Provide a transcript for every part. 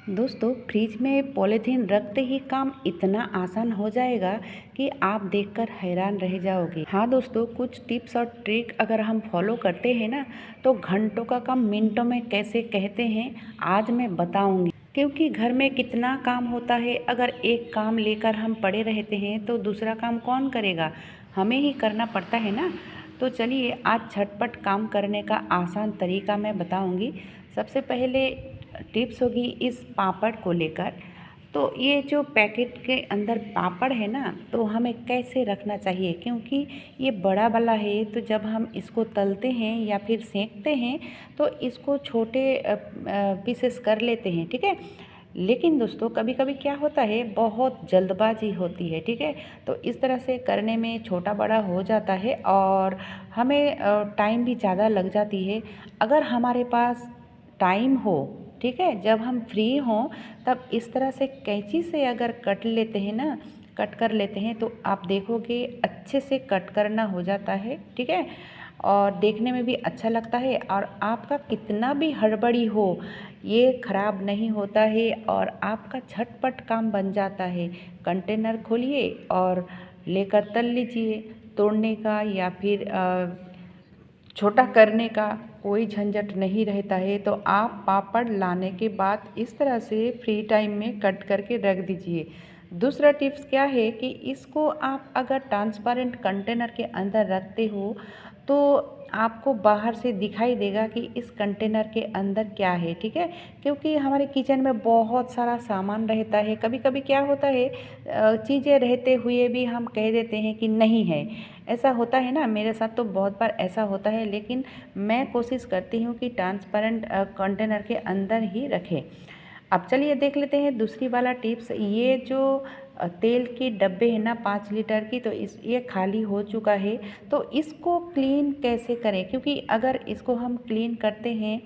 दोस्तों, फ्रिज में पॉलीथीन रखते ही काम इतना आसान हो जाएगा कि आप देखकर हैरान रह जाओगे। हाँ दोस्तों, कुछ टिप्स और ट्रिक अगर हम फॉलो करते हैं ना, तो घंटों का काम मिनटों में कैसे कहते हैं, आज मैं बताऊंगी। क्योंकि घर में कितना काम होता है, अगर एक काम लेकर हम पड़े रहते हैं तो दूसरा काम कौन करेगा, हमें ही करना पड़ता है ना। तो चलिए आज झटपट काम करने का आसान तरीका मैं बताऊंगी। सबसे पहले टिप्स होगी इस पापड़ को लेकर। तो ये जो पैकेट के अंदर पापड़ है ना, तो हमें कैसे रखना चाहिए, क्योंकि ये बड़ा वाला है, तो जब हम इसको तलते हैं या फिर सेंकते हैं तो इसको छोटे पीसेस कर लेते हैं, ठीक है। लेकिन दोस्तों, कभी कभी क्या होता है, बहुत जल्दबाजी होती है, ठीक है। तो इस तरह से करने में छोटा बड़ा हो जाता है और हमें टाइम भी ज़्यादा लग जाती है। अगर हमारे पास टाइम हो, ठीक है, जब हम फ्री हों, तब इस तरह से कैंची से अगर कट लेते हैं ना, कट कर लेते हैं, तो आप देखोगे अच्छे से कट करना हो जाता है, ठीक है। और देखने में भी अच्छा लगता है, और आपका कितना भी हड़बड़ी हो, ये ख़राब नहीं होता है और आपका झटपट काम बन जाता है। कंटेनर खोलिए और लेकर तल लीजिए। तोड़ने का या फिर छोटा करने का कोई झंझट नहीं रहता है। तो आप पापड़ लाने के बाद इस तरह से फ्री टाइम में कट करके रख दीजिए। दूसरा टिप्स क्या है कि इसको आप अगर ट्रांसपेरेंट कंटेनर के अंदर रखते हो, तो आपको बाहर से दिखाई देगा कि इस कंटेनर के अंदर क्या है, ठीक है। क्योंकि हमारे किचन में बहुत सारा सामान रहता है, कभी कभी क्या होता है, चीज़ें रहते हुए भी हम कह देते हैं कि नहीं है। ऐसा होता है ना, मेरे साथ तो बहुत बार ऐसा होता है, लेकिन मैं कोशिश करती हूँ कि ट्रांसपेरेंट कंटेनर के अंदर ही रखें। अब चलिए देख लेते हैं दूसरी वाला टिप्स। ये जो तेल के डब्बे है ना 5 लीटर की, तो इस ये खाली हो चुका है। तो इसको क्लीन कैसे करें, क्योंकि अगर इसको हम क्लीन करते हैं,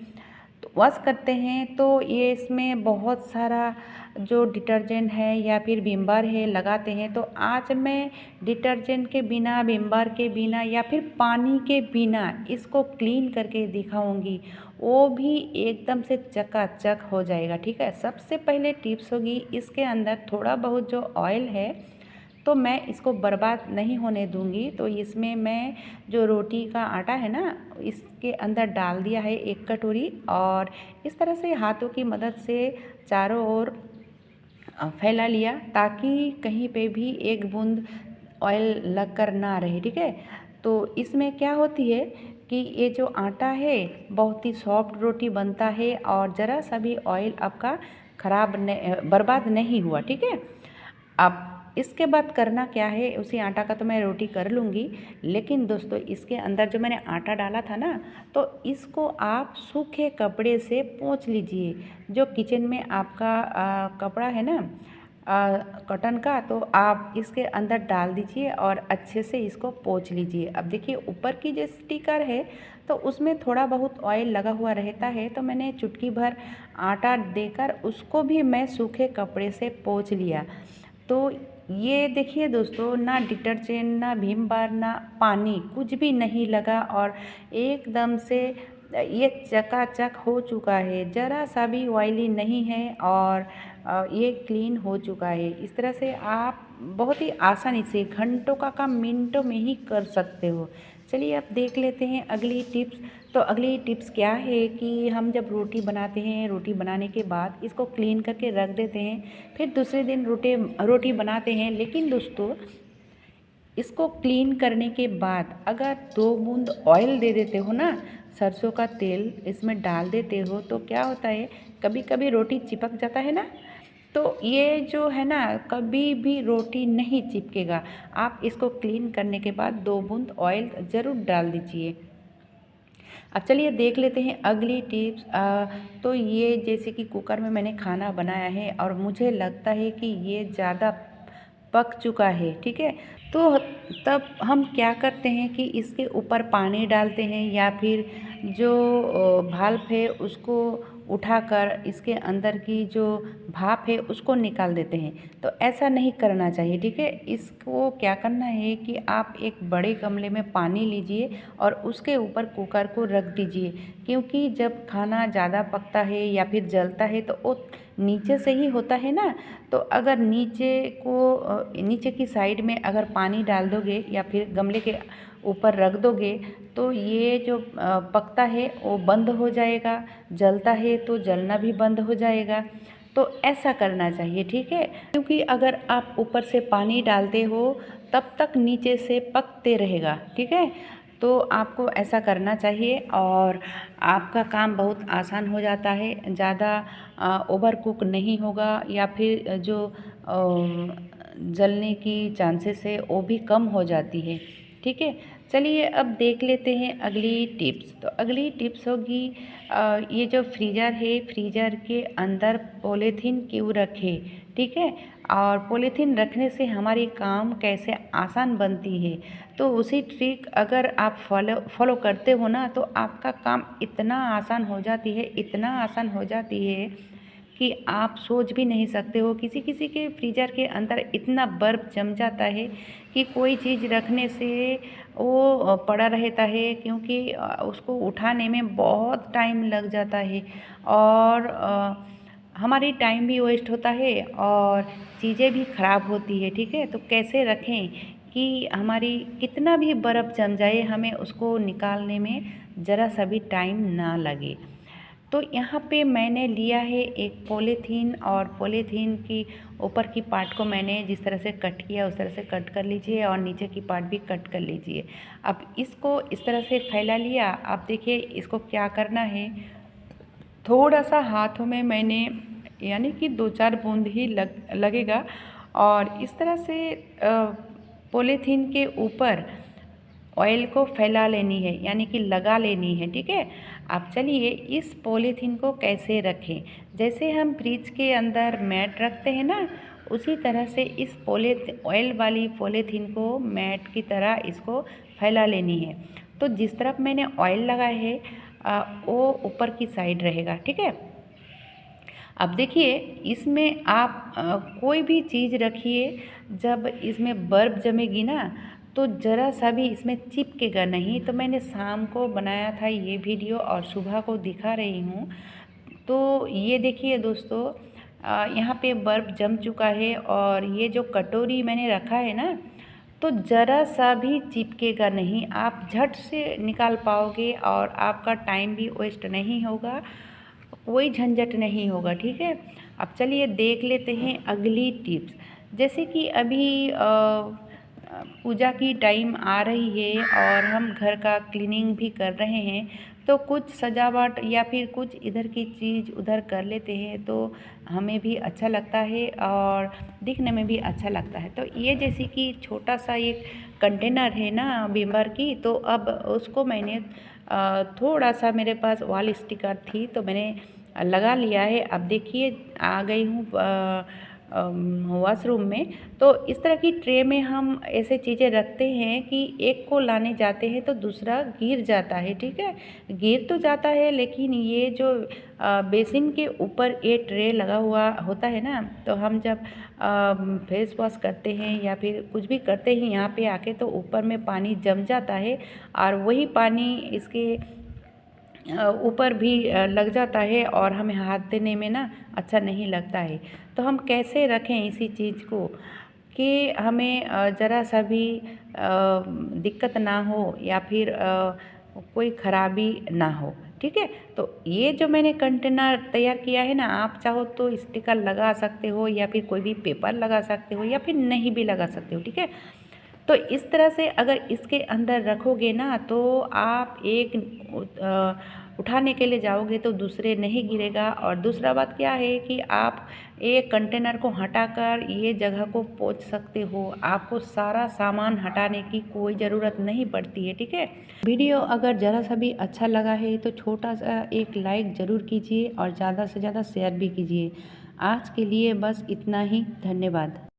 तो वॉश करते हैं, तो ये इसमें बहुत सारा जो डिटर्जेंट है या फिर विम बार है लगाते हैं। तो आज मैं डिटर्जेंट के बिना, विम बार के बिना या फिर पानी के बिना इसको क्लीन करके दिखाऊंगी, वो भी एकदम से चकाचक हो जाएगा, ठीक है। सबसे पहले टिप्स होगी, इसके अंदर थोड़ा बहुत जो ऑयल है, तो मैं इसको बर्बाद नहीं होने दूंगी। तो इसमें मैं जो रोटी का आटा है ना, इसके अंदर डाल दिया है 1 कटोरी, और इस तरह से हाथों की मदद से चारों ओर फैला लिया, ताकि कहीं पे भी एक बूंद ऑयल लग कर ना रहे, ठीक है। तो इसमें क्या होती है कि ये जो आटा है बहुत ही सॉफ्ट रोटी बनता है, और ज़रा सा भी ऑयल आपका बर्बाद नहीं हुआ, ठीक है। अब इसके बाद करना क्या है, उसी आटा का तो मैं रोटी कर लूँगी, लेकिन दोस्तों इसके अंदर जो मैंने आटा डाला था ना, तो इसको आप सूखे कपड़े से पोंछ लीजिए। जो किचन में आपका कपड़ा है ना, कॉटन का, तो आप इसके अंदर डाल दीजिए और अच्छे से इसको पोंछ लीजिए। अब देखिए ऊपर की जो स्टिकर है, तो उसमें थोड़ा बहुत ऑयल लगा हुआ रहता है, तो मैंने चुटकी भर आटा देकर उसको भी मैं सूखे कपड़े से पोंछ लिया। तो ये देखिए दोस्तों, ना डिटर्जेंट, ना विम बार, ना पानी, कुछ भी नहीं लगा, और एकदम से ये चकाचक हो चुका है, ज़रा सा भी ऑयली नहीं है, और ये क्लीन हो चुका है। इस तरह से आप बहुत ही आसानी से घंटों का काम मिनटों में ही कर सकते हो। चलिए अब देख लेते हैं अगली टिप्स। तो अगली टिप्स क्या है कि हम जब रोटी बनाते हैं, रोटी बनाने के बाद इसको क्लीन करके रख देते हैं, फिर दूसरे दिन रोटी बनाते हैं। लेकिन दोस्तों, इसको क्लीन करने के बाद अगर 2 बूंद ऑयल दे देते हो ना, सरसों का तेल इसमें डाल देते हो, तो क्या होता है, कभी कभी रोटी चिपक जाता है ना, तो ये जो है ना, कभी भी रोटी नहीं चिपकेगा। आप इसको क्लीन करने के बाद 2 बूंद ऑयल ज़रूर डाल दीजिए। अब चलिए देख लेते हैं अगली टिप्स। तो ये जैसे कि कुकर में मैंने खाना बनाया है और मुझे लगता है कि ये ज़्यादा पक चुका है, ठीक है। तो तब हम क्या करते हैं कि इसके ऊपर पानी डालते हैं, या फिर जो भाल्व है उसको उठाकर इसके अंदर की जो भाप है उसको निकाल देते हैं। तो ऐसा नहीं करना चाहिए, ठीक है। इसको क्या करना है कि आप एक बड़े गमले में पानी लीजिए और उसके ऊपर कुकर को रख दीजिए, क्योंकि जब खाना ज़्यादा पकता है या फिर जलता है तो वो नीचे से ही होता है ना। तो अगर नीचे की साइड में अगर पानी डाल दोगे या फिर गमले के ऊपर रख दोगे तो ये जो पकता है वो बंद हो जाएगा, जलता है तो जलना भी बंद हो जाएगा। तो ऐसा करना चाहिए, ठीक है। क्योंकि अगर आप ऊपर से पानी डालते हो तब तक नीचे से पकते रहेगा, ठीक है। तो आपको ऐसा करना चाहिए और आपका काम बहुत आसान हो जाता है, ज़्यादा ओवर कुक नहीं होगा या फिर जो जलने की चांसेस है वो भी कम हो जाती है, ठीक है। चलिए अब देख लेते हैं अगली टिप्स। तो अगली टिप्स होगी ये जो फ्रीज़र है, फ्रीज़र के अंदर पॉलीथीन क्यों रखें, ठीक है। और पॉलीथीन रखने से हमारी काम कैसे आसान बनती है, तो उसी ट्रिक अगर आप फॉलो करते हो ना तो आपका काम इतना आसान हो जाती है, इतना आसान हो जाती है कि आप सोच भी नहीं सकते हो। किसी किसी के फ्रीज़र के अंदर इतना बर्फ़ जम जाता है कि कोई चीज़ रखने से वो पड़ा रहता है, क्योंकि उसको उठाने में बहुत टाइम लग जाता है और हमारी टाइम भी वेस्ट होता है और चीज़ें भी ख़राब होती है, ठीक है। तो कैसे रखें कि हमारी कितना भी बर्फ़ जम जाए हमें उसको निकालने में ज़रा सा भी टाइम ना लगे। तो यहाँ पे मैंने लिया है एक पॉलीथीन और पॉलीथीन की ऊपर की पार्ट को मैंने जिस तरह से कट किया उस तरह से कट कर लीजिए और नीचे की पार्ट भी कट कर लीजिए। अब इसको इस तरह से फैला लिया। अब देखिए इसको क्या करना है, थोड़ा सा हाथों में मैंने यानी कि 2-4 बूंद ही लगेगा और इस तरह से पॉलीथीन के ऊपर ऑयल को फैला लेनी है, यानी कि लगा लेनी है, ठीक है। अब चलिए इस पॉलीथीन को कैसे रखें, जैसे हम फ्रिज के अंदर मैट रखते हैं ना, उसी तरह से इस ऑयल वाली पॉलीथीन को मैट की तरह इसको फैला लेनी है। तो जिस तरफ मैंने ऑयल लगाया है वो ऊपर की साइड रहेगा, ठीक है। अब देखिए इसमें आप कोई भी चीज़ रखिए, जब इसमें बर्फ़ जमेगी ना तो ज़रा सा भी इसमें चिपकेगा नहीं। तो मैंने शाम को बनाया था ये वीडियो और सुबह को दिखा रही हूँ। तो ये देखिए दोस्तों, यहाँ पे बर्फ़ जम चुका है और ये जो कटोरी मैंने रखा है ना तो ज़रा सा भी चिपकेगा नहीं, आप झट से निकाल पाओगे और आपका टाइम भी वेस्ट नहीं होगा, कोई झंझट नहीं होगा, ठीक है। अब चलिए देख लेते हैं अगली टिप्स। जैसे कि अभी पूजा की टाइम आ रही है और हम घर का क्लीनिंग भी कर रहे हैं, तो कुछ सजावट या फिर कुछ इधर की चीज़ उधर कर लेते हैं तो हमें भी अच्छा लगता है और दिखने में भी अच्छा लगता है। तो ये जैसे कि छोटा सा एक कंटेनर है ना विम की, तो अब उसको मैंने थोड़ा सा मेरे पास वॉल स्टिकर थी तो मैंने लगा लिया है। अब देखिए आ गई हूँ वॉशरूम में। तो इस तरह की ट्रे में हम ऐसे चीज़ें रखते हैं कि एक को लाने जाते हैं तो दूसरा गिर जाता है, ठीक है। गिर तो जाता है लेकिन ये जो बेसिन के ऊपर ये ट्रे लगा हुआ होता है ना, तो हम जब फेस वॉश करते हैं या फिर कुछ भी करते हैं यहाँ पे आके तो ऊपर में पानी जम जाता है और वही पानी इसके ऊपर भी लग जाता है और हमें हाथ देने में ना अच्छा नहीं लगता है। तो हम कैसे रखें इसी चीज़ को कि हमें ज़रा सा भी दिक्कत ना हो या फिर कोई ख़राबी ना हो, ठीक है। तो ये जो मैंने कंटेनर तैयार किया है ना, आप चाहो तो स्टिकर लगा सकते हो या फिर कोई भी पेपर लगा सकते हो या फिर नहीं भी लगा सकते हो, ठीक है। तो इस तरह से अगर इसके अंदर रखोगे ना तो आप एक उठाने के लिए जाओगे तो दूसरे नहीं गिरेगा। और दूसरा बात क्या है कि आप एक कंटेनर को हटाकर ये जगह को पोंछ सकते हो, आपको सारा सामान हटाने की कोई ज़रूरत नहीं पड़ती है, ठीक है। वीडियो अगर ज़रा सा भी अच्छा लगा है तो छोटा सा एक लाइक ज़रूर कीजिए और ज़्यादा से ज़्यादा शेयर भी कीजिए। आज के लिए बस इतना ही, धन्यवाद।